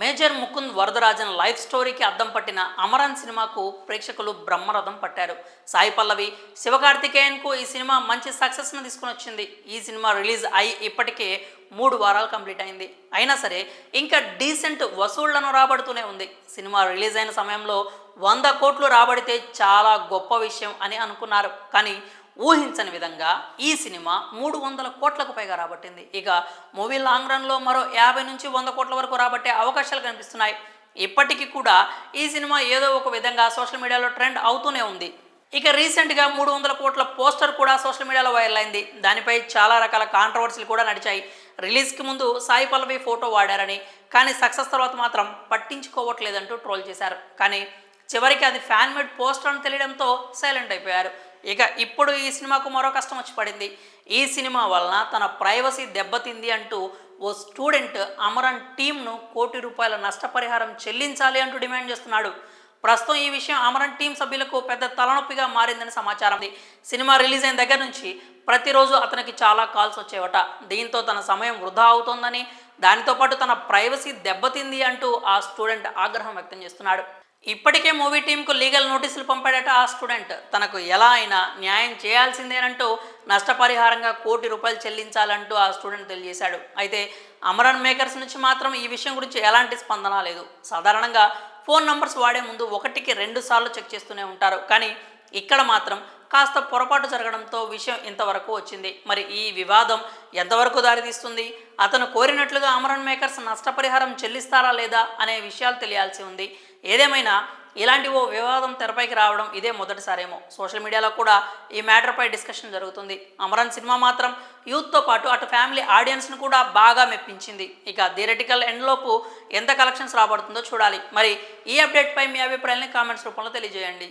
Major Mukund Varadarajan life స్టోరీకి అద్దం పట్టిన అమరన్ సినిమాకు ప్రేక్షకులు బ్రహ్మరథం పట్టారు. సాయి పల్లవి, శివకార్తికేయన్కు ఈ సినిమా మంచి సక్సెస్ను తీసుకుని వచ్చింది. ఈ సినిమా రిలీజ్ అయి ఇప్పటికే 3 వారాలు కంప్లీట్ అయింది. అయినా సరే ఇంకా డీసెంట్ వసూళ్లను రాబడుతూనే ఉంది. సినిమా రిలీజ్ అయిన సమయంలో 100 కోట్లు రాబడితే చాలా గొప్ప విషయం అని అనుకున్నారు. కానీ ఊహించని విధంగా ఈ సినిమా 300 కోట్లకు పైగా రాబట్టింది. ఇక మూవీ లాంగ్ రన్లో మరో 50 నుంచి 100 కోట్ల వరకు రాబట్టే అవకాశాలు కనిపిస్తున్నాయి. ఇప్పటికీ కూడా ఈ సినిమా ఏదో ఒక విధంగా సోషల్ మీడియాలో ట్రెండ్ అవుతూనే ఉంది. ఇక రీసెంట్గా 300 కోట్ల పోస్టర్ కూడా సోషల్ మీడియాలో వైరల్ అయింది. దానిపై చాలా రకాల కాంట్రవర్సీలు కూడా నడిచాయి. రిలీజ్కి ముందు సాయి పల్లవి ఫోటో వాడారని, కానీ సక్సెస్ తర్వాత మాత్రం పట్టించుకోవట్లేదంటూ ట్రోల్ చేశారు. కానీ చివరికి అది ఫ్యాన్ మేడ్ పోస్టర్ అని తెలియడంతో సైలెంట్ అయిపోయారు. ఇక ఇప్పుడు ఈ సినిమాకు మరో కష్టం వచ్చి పడింది. ఈ సినిమా వలన తన ప్రైవసీ దెబ్బతింది అంటూ ఓ స్టూడెంట్ అమరన్ టీంను ₹1 కోటి నష్టపరిహారం చెల్లించాలి అంటూ డిమాండ్ చేస్తున్నాడు. ప్రస్తుతం ఈ విషయం అమరన్ టీం సభ్యులకు పెద్ద తలనొప్పిగా మారిందని సమాచారం. సినిమా రిలీజ్ అయిన దగ్గర నుంచి ప్రతిరోజు అతనికి చాలా కాల్స్ వచ్చేవట. దీంతో తన సమయం వృధా అవుతోందని, దానితో పాటు తన ప్రైవసీ దెబ్బతింది అంటూ ఆ స్టూడెంట్ ఆగ్రహం వ్యక్తం చేస్తున్నాడు. ఇప్పటికే మూవీ టీంకు లీగల్ నోటీసులు పంపాడట ఆ స్టూడెంట్. తనకు ఎలా అయినా న్యాయం చేయాల్సిందేనంటూ నష్టపరిహారంగా ₹1 కోటి చెల్లించాలంటూ ఆ స్టూడెంట్ తెలియజేశాడు. అయితే అమరన్ మేకర్స్ నుంచి మాత్రం ఈ విషయం గురించి ఎలాంటి స్పందన లేదు. సాధారణంగా ఫోన్ నంబర్స్ వాడే ముందు 1కి 2 సార్లు చెక్ చేస్తూనే ఉంటారు. కానీ ఇక్కడ మాత్రం కాస్త పొరపాటు జరగడంతో విషయం ఇంతవరకు వచ్చింది. మరి ఈ వివాదం ఎంతవరకు దారితీస్తుంది? అతను కోరినట్లుగా అమరన్ మేకర్స్ నష్టపరిహారం చెల్లిస్తారా లేదా అనే విషయాలు తెలియాల్సి ఉంది. ఏదేమైనా ఇలాంటి ఓ వివాదం తెరపైకి రావడం ఇదే మొదటిసారేమో. సోషల్ మీడియాలో కూడా ఈ మ్యాటర్పై డిస్కషన్ జరుగుతుంది. అమరన్ సినిమా మాత్రం యూత్తో పాటు అటు ఫ్యామిలీ ఆడియన్స్ను కూడా బాగా మెప్పించింది. ఇక థియేటికల్ ఎండ్లోపు ఎంత కలెక్షన్స్ రాబడుతుందో చూడాలి. మరి ఈ అప్డేట్పై మీ అభిప్రాయాన్ని కామెంట్స్ రూపంలో తెలియజేయండి.